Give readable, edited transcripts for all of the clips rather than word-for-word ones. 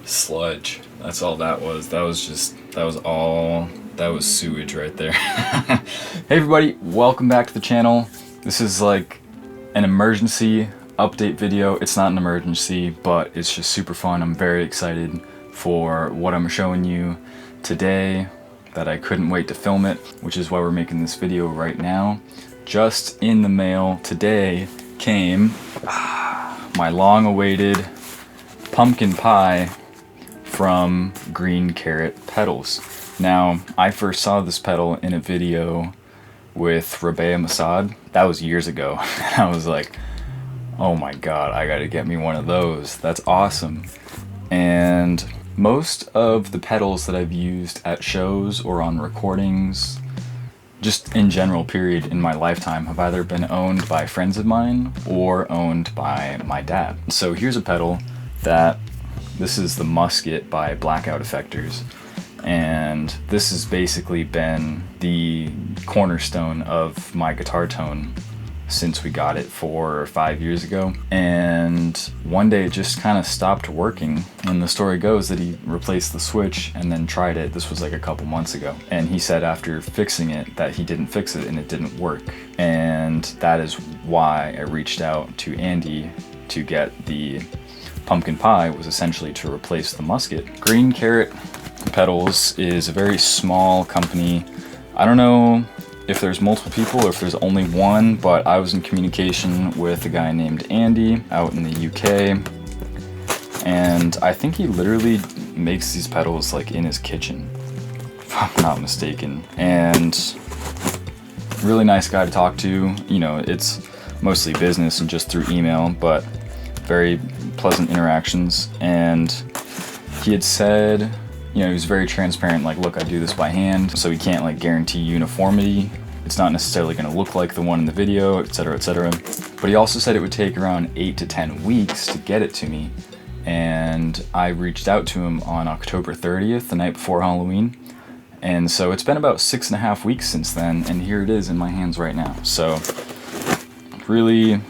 sludge. That's all that was. That was sewage right there. Hey everybody, welcome back to the channel. This is like an emergency update video. It's not an emergency, but it's just super fun. I'm very excited for what I'm showing you today, that I couldn't wait to film it, which is why we're making this video right now. Just in the mail today came my long-awaited pumpkin pie from Green Carrot Petals. Now, I first saw this petal in a video with Rabea Masad. That was years ago. I was like, oh my god, I gotta get me one of those. That's awesome. And most of the petals that I've used at shows or on recordings, just in general period in my lifetime, have either been owned by friends of mine or owned by my dad. So here's a petal that, this is the Musket by Blackout Effectors, and this has basically been the cornerstone of my guitar tone since we got it 4 or 5 years ago. And one day it just kind of stopped working, and the story goes that he replaced the switch and then tried it. This was like a couple months ago, and he said after fixing it that he didn't fix it and it didn't work. And that is why I reached out to Andy to get the pumpkin pie, was essentially to replace the Musket. Green Carrot Petals is a very small company. I don't know if there's multiple people or if there's only one, but I was in communication with a guy named Andy out in the UK, and I think he literally makes these petals like in his kitchen, if I'm not mistaken. And really nice guy to talk to. You know, it's mostly business and just through email, but very pleasant interactions. And he had said, you know, he was very transparent, like, look, I do this by hand, so he can't like guarantee uniformity. It's not necessarily going to look like the one in the video, etc., etc. But he also said it would take around 8 to 10 weeks to get it to me. And I reached out to him on October 30th, the night before Halloween. And so it's been about 6.5 weeks since then, and here it is in my hands right now. So really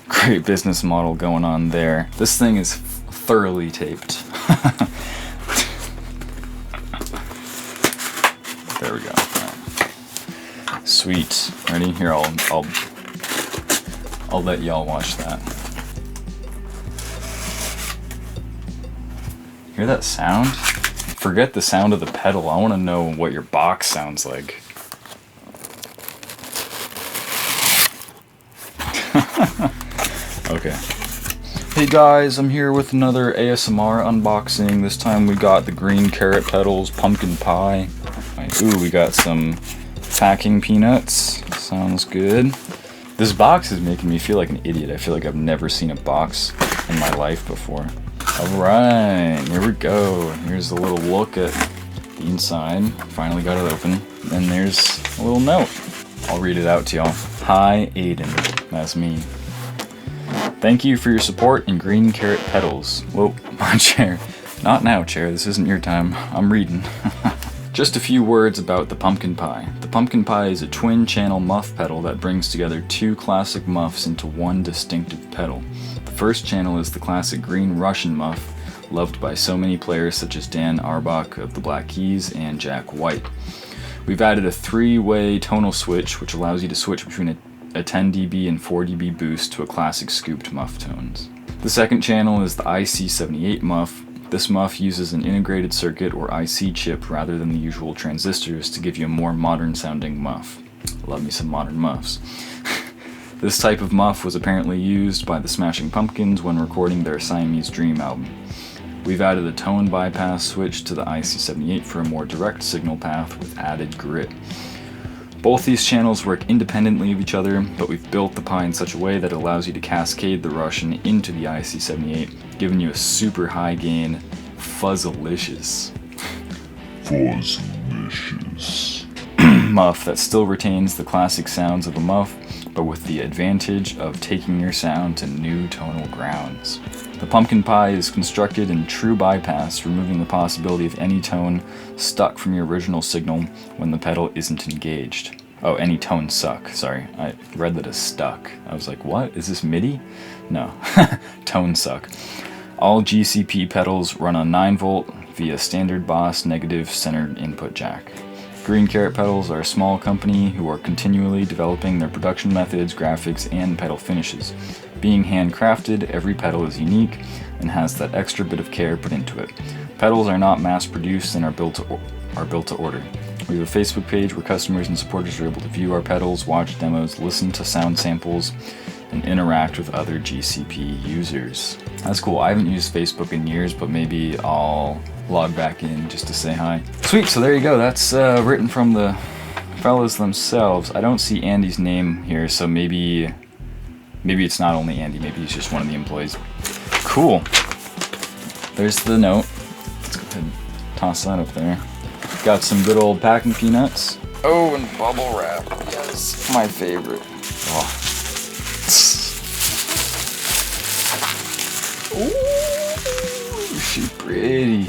great business model going on there. This thing is thoroughly taped. There we go. Right. Sweet. Ready? Here, I'll let y'all watch that. Hear that sound? Forget the sound of the pedal. I want to know what your box sounds like. Okay. Hey guys, I'm here with another ASMR unboxing. This time we got the Green Carrot Petals pumpkin pie. Ooh, we got some packing peanuts. Sounds good. This box is making me feel like an idiot. I feel like I've never seen a box in my life before. Alright, here we go. Here's a little look at the inside. Finally got it open. And there's a little note. I'll read it out to y'all. Hi, Aiden. That's me. Thank you for your support in Green Carrot Petals. Whoa, my chair. Not now, chair. This isn't your time. I'm reading. Just a few words about the pumpkin pie. The pumpkin pie is a twin-channel muff pedal that brings together two classic muffs into one distinctive pedal. The first channel is the classic Green Russian Muff, loved by so many players such as Dan Auerbach of the Black Keys and Jack White. We've added a 3-way tonal switch, which allows you to switch between a 10 dB and 4 dB boost to a classic scooped muff tones. The second channel is the IC78 Muff. This muff uses an integrated circuit or IC chip rather than the usual transistors to give you a more modern sounding muff. Love me some modern muffs. This type of muff was apparently used by the Smashing Pumpkins when recording their Siamese Dream album. We've added a tone bypass switch to the IC78 for a more direct signal path with added grit. Both these channels work independently of each other, but we've built the pie in such a way that it allows you to cascade the Russian into the IC78, giving you a super high gain fuzzalicious muff that still retains the classic sounds of a muff, but with the advantage of taking your sound to new tonal grounds. The pumpkin pie is constructed in true bypass, removing the possibility of any tone stuck from your original signal when the pedal isn't engaged. Oh, any tone suck, sorry. I read that as stuck. I was like, what? Is this MIDI? No. Tone suck. All GCP pedals run on 9V via standard Boss negative centered input jack. Green Carrot Pedals are a small company who are continually developing their production methods, graphics, and pedal finishes. Being handcrafted, every pedal is unique and has that extra bit of care put into it. Pedals are not mass-produced and are built to order. We have a Facebook page where customers and supporters are able to view our pedals, watch demos, listen to sound samples, and interact with other GCP users. That's cool. I haven't used Facebook in years, but maybe I'll log back in just to say hi. Sweet, so there you go. That's written from the fellas themselves. I don't see Andy's name here, so maybe it's not only Andy. Maybe he's just one of the employees. Cool. There's the note. Let's go ahead and toss that up there. Got some good old packing peanuts. Oh, and bubble wrap. Yes, my favorite. Oh. Ooh, she's pretty.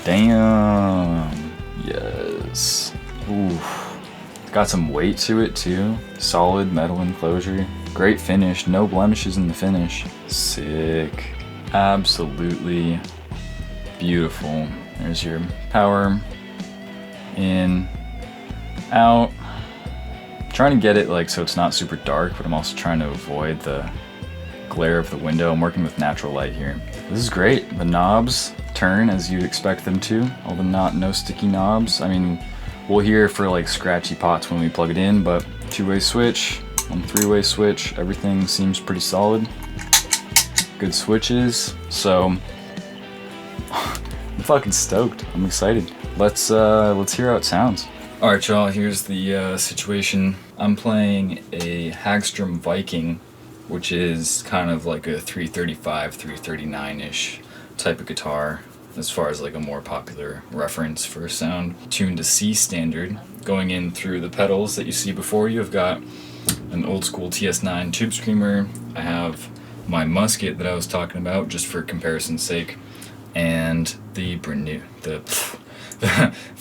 Damn. Yes. Ooh. Got some weight to it too. Solid metal enclosure. Great finish. No blemishes in the finish. Sick. Absolutely beautiful. There's your power. In. Out. Trying to get it like so it's not super dark, but I'm also trying to avoid the glare of the window. I'm working with natural light here. This is great. The knobs turn as you'd expect them to. All the no sticky knobs. I mean, we'll hear for like scratchy pots when we plug it in, but 2-way switch, 3-way switch, everything seems pretty solid. Good switches. So I'm fucking stoked. I'm excited. Let's hear how it sounds. All right, y'all, here's the situation. I'm playing a Hagstrom Viking, which is kind of like a 335, 339-ish type of guitar, as far as like a more popular reference for sound. Tuned to C standard. Going in through the pedals that you see before you, I've got an old school TS9 tube screamer. I have my musket that I was talking about, just for comparison's sake, and the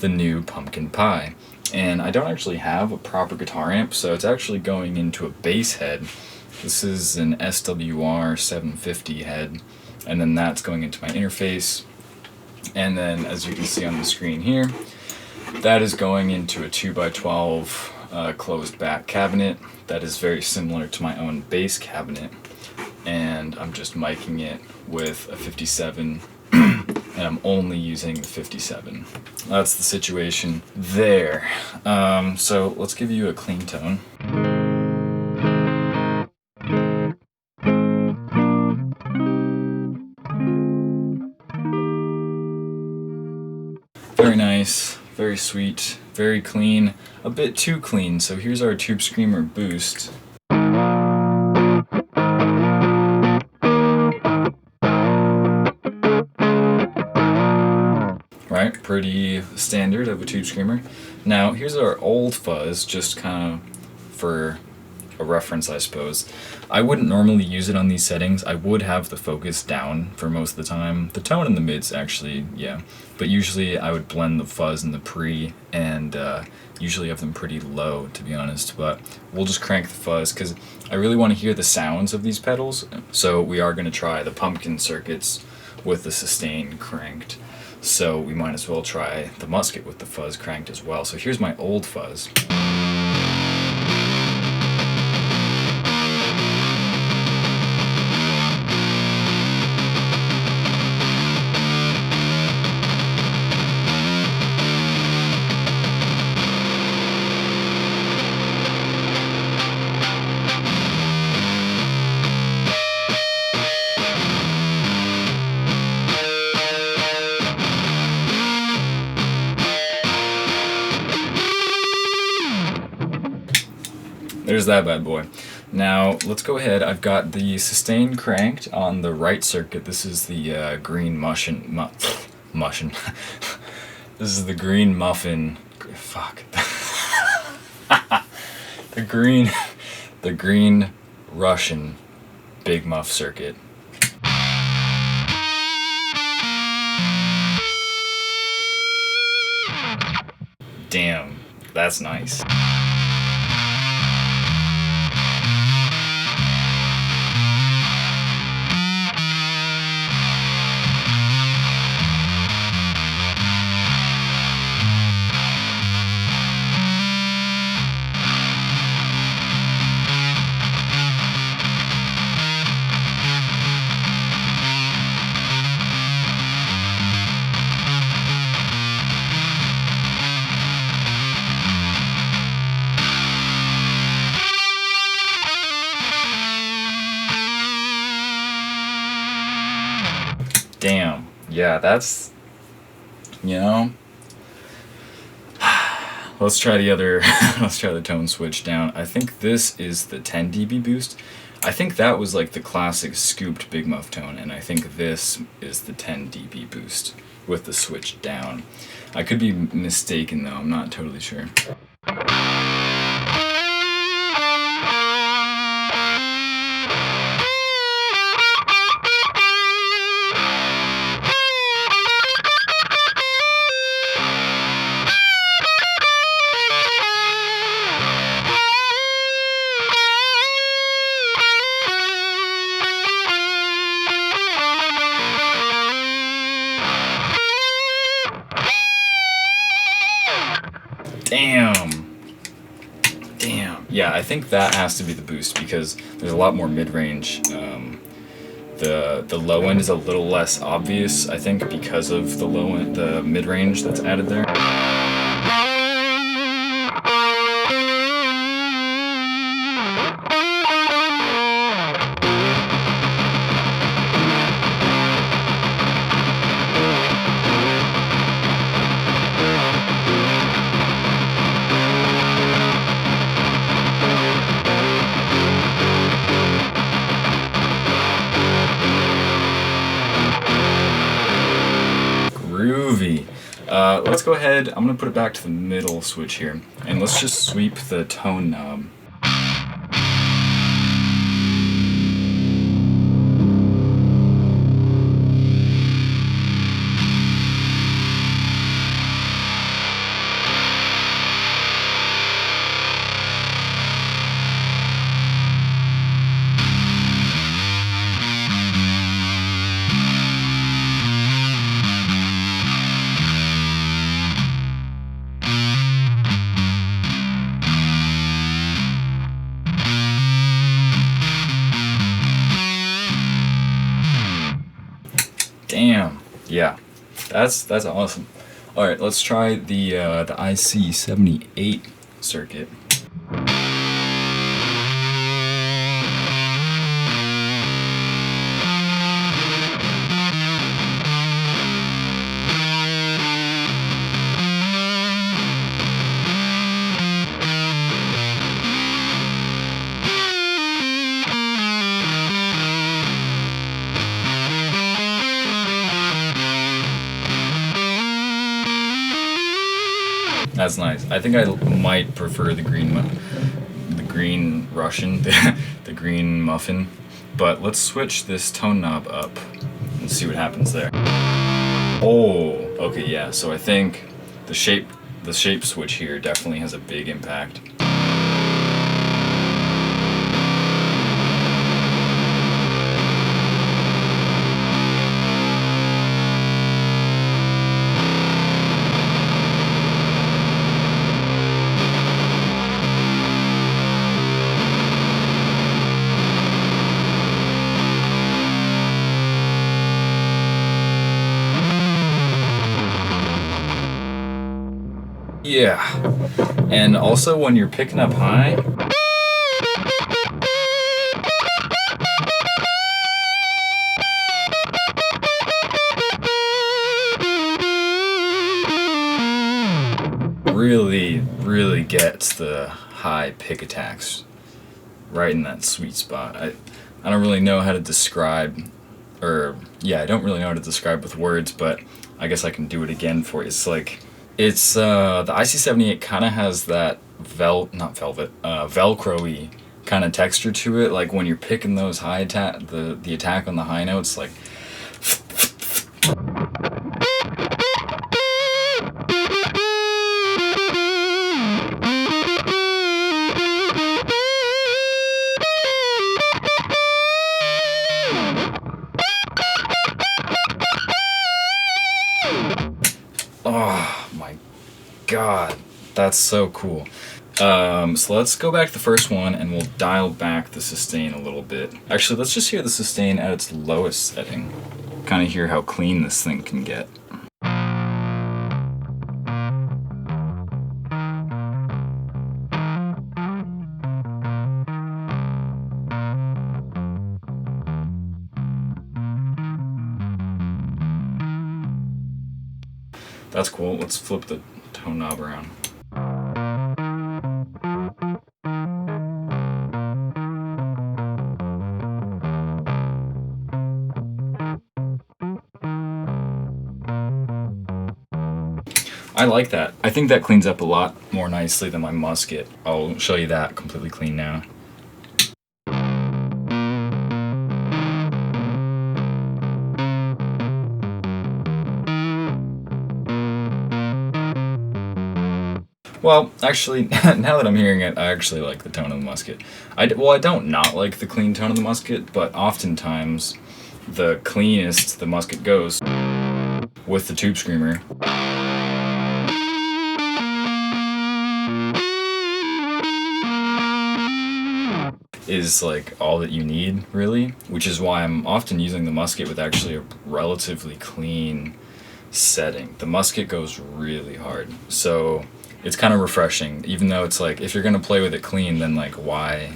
new pumpkin pie. And I don't actually have a proper guitar amp, so it's actually going into a bass head. This is an SWR 750 head, and then that's going into my interface. And then, as you can see on the screen here, that is going into a 2x12 closed back cabinet that is very similar to my own bass cabinet. And I'm just miking it with a 57, and I'm only using the 57. That's the situation there. So let's give you a clean tone. Very nice, very sweet, very clean, a bit too clean. So here's our Tube Screamer boost. Right, pretty standard of a Tube Screamer. Now here's our old fuzz, just kind of for a reference, I suppose. I wouldn't normally use it on these settings. I would have the focus down for most of the time. The tone in the mids, actually, yeah. But usually I would blend the fuzz and the pre, and usually have them pretty low, to be honest. But we'll just crank the fuzz, because I really want to hear the sounds of these pedals. So we are going to try the pumpkin circuits with the sustain cranked. So we might as well try the musket with the fuzz cranked as well. So here's my old fuzz. There's that bad boy. Now let's go ahead. I've got the sustain cranked on the right circuit. This is the Green Russian Muffin. This is the Green Muffin. Fuck. the Green Russian Big Muff circuit. Damn, that's nice. Damn. Yeah, that's, you know. Let's try the other, let's try the tone switch down. I think this is the 10 dB boost. I think that was like the classic scooped Big Muff tone, and I think this is the 10 dB boost with the switch down. I could be mistaken though, I'm not totally sure. Damn. Yeah, I think that has to be the boost because there's a lot more mid-range. The low end is a little less obvious, I think, because of the low end, the mid-range that's added there. Groovy. Let's go ahead, I'm gonna put it back to the middle switch here, and let's just sweep the tone knob. Damn. Yeah. That's awesome. All right, let's try the IC78 circuit. That's nice. I think I might prefer the Green Russian, the Green Muffin. But let's switch this tone knob up and see what happens there. Oh, okay, yeah. So I think the shape switch here definitely has a big impact. Yeah, and also when you're picking up high, really gets the high pick attacks right in that sweet spot. I don't really know how to describe, I don't really know how to describe with words, but I guess I can do it again for you. It's like, it's the IC78 kind of has that velcro-y kind of texture to it. Like when you're picking those high attack, the attack on the high notes, like. Oh my god, that's so cool. So let's go back to the first one and we'll dial back the sustain a little bit. Actually, let's just hear the sustain at its lowest setting. Kind of hear how clean this thing can get. That's cool. Let's flip the tone knob around. I like that. I think that cleans up a lot more nicely than my musket. I'll show you that completely clean now. Well, actually, now that I'm hearing it, I actually like the tone of the musket. I don't not like the clean tone of the musket, but oftentimes the cleanest the musket goes with the tube screamer is like all that you need, really, which is why I'm often using the musket with actually a relatively clean setting. The musket goes really hard, so it's kind of refreshing, even though it's like, if you're gonna play with it clean, then like why,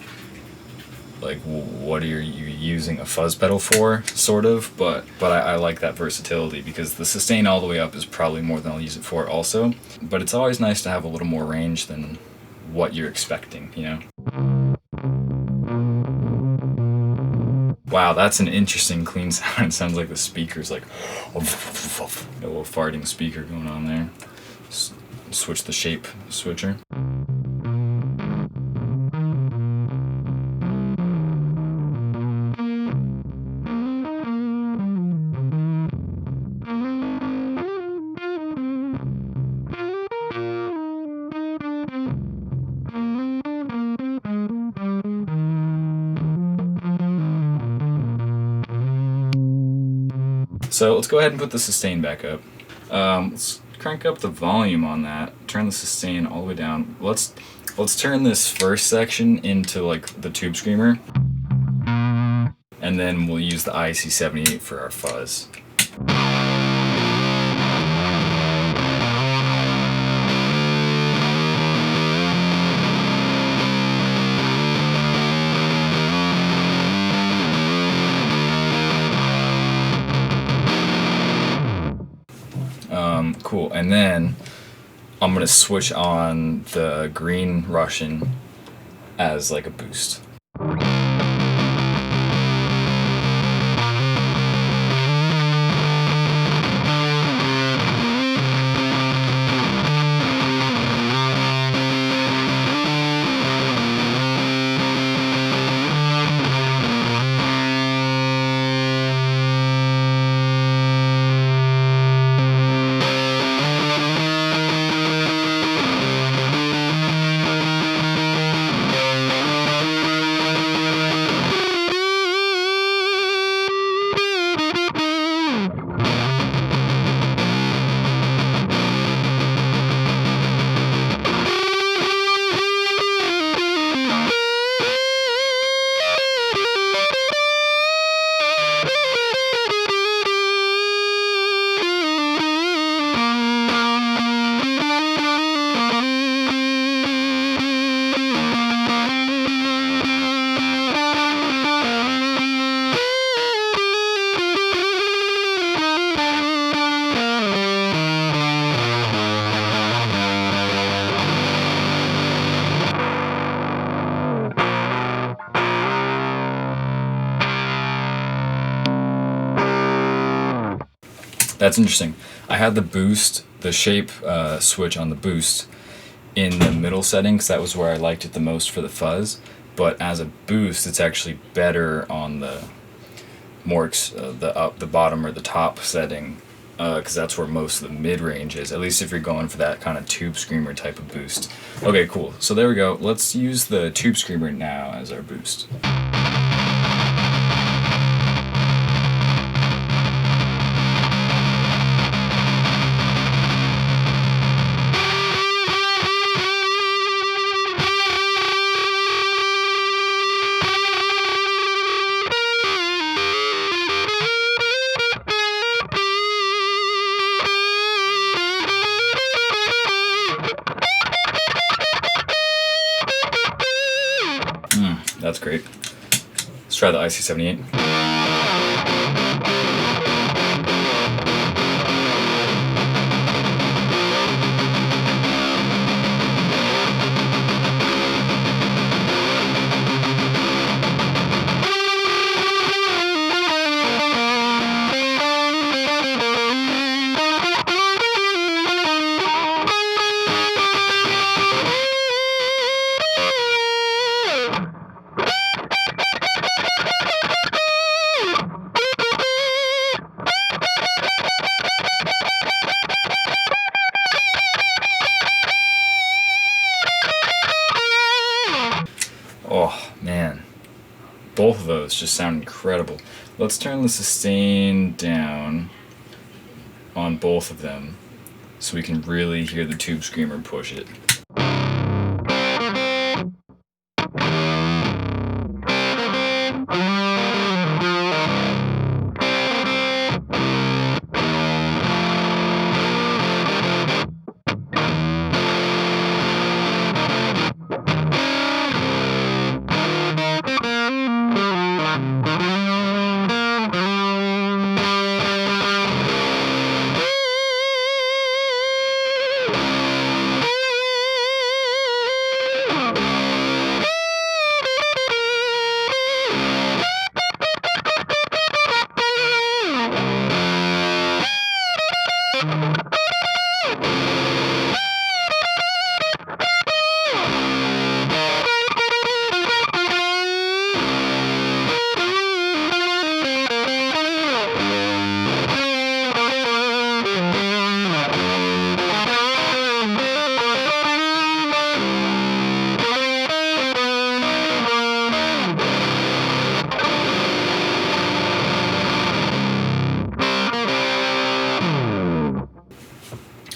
like what are you using a fuzz pedal for, sort of, but I like that versatility, because the sustain all the way up is probably more than I'll use it for also, but it's always nice to have a little more range than what you're expecting, you know? Wow, that's an interesting clean sound. It sounds like the speaker's like a little farting speaker going on there. Switch the shape switcher. So let's go ahead and put the sustain back up. Let's crank up the volume on that. Turn the sustain all the way down. Let's turn this first section into like the tube screamer, and then we'll use the IC78 for our fuzz. Cool, and then I'm gonna switch on the Green Russian as like a boost. That's interesting. I had the boost, the shape switch on the boost in the middle setting, because that was where I liked it the most for the fuzz. But as a boost, it's actually better on the more the bottom or the top setting, because that's where most of the mid range is. At least if you're going for that kind of tube screamer type of boost. Okay, cool. So there we go. Let's use the tube screamer now as our boost. That's great. Let's try the IC78. those just sound incredible. Let's turn the sustain down on both of them so we can really hear the tube screamer push it.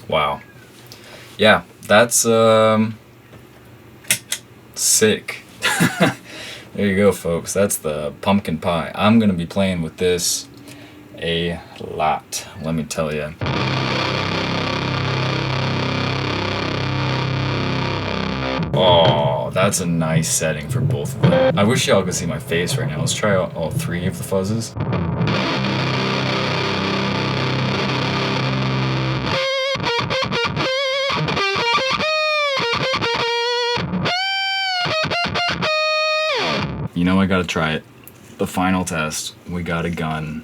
Wow. Yeah, that's sick. There you go, folks. That's the pumpkin pie. I'm gonna be playing with this a lot, let me tell you. Oh, that's a nice setting for both of them. I wish y'all could see my face right now. Let's try out all three of the fuzzes. You know I gotta try it. The final test, we gotta gun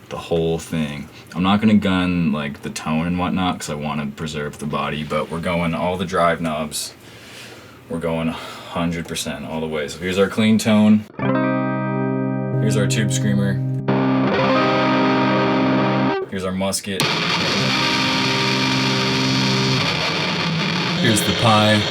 the whole thing. I'm not gonna gun like the tone and whatnot because I want to preserve the body, but we're going all the drive knobs. We're going 100% all the way. So here's our clean tone. Here's our tube screamer. Here's our musket. Here's the pie.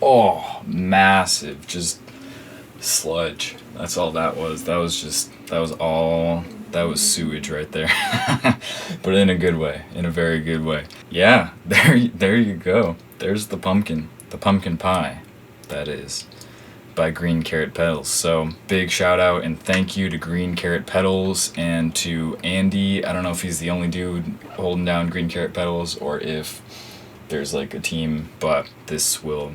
Oh, massive, just sludge. That's all that was. That was sewage right there. But in a good way, in a very good way. Yeah, there you go. There's the pumpkin pie, that is, by Green Carrot Petals. So big shout out and thank you to Green Carrot Petals and to Andy. I don't know if he's the only dude holding down Green Carrot Petals or if there's like a team, but this will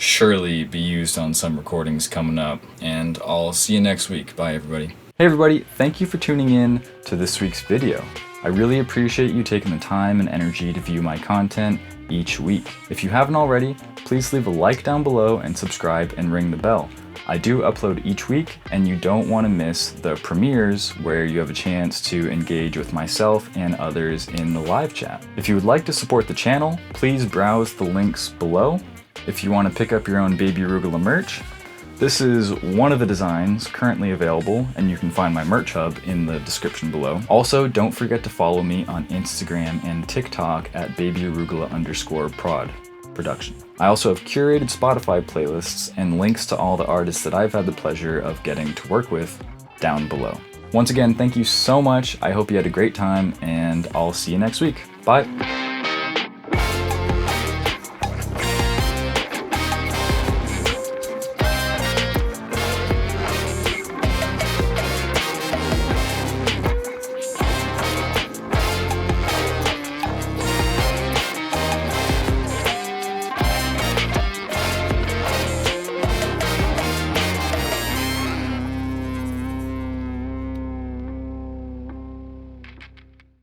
surely be used on some recordings coming up, and I'll see you next week. Bye everybody. Hey everybody, thank you for tuning in to this week's video. I really appreciate you taking the time and energy to view my content each week. If you haven't already, please leave a like down below and subscribe and ring the bell. I do upload each week, and you don't want to miss the premieres where you have a chance to engage with myself and others in the live chat. If you would like to support the channel, please browse the links below. If you want to pick up your own Baby Arugula merch, This is one of the designs currently available, and you can find my merch hub in the description below. Also, don't forget to follow me on Instagram and TikTok at babyarugula_prod production. I also have curated Spotify playlists and links to all the artists that I've had the pleasure of getting to work with down below. Once again, thank you so much. I hope you had a great time, and I'll see you next week. Bye.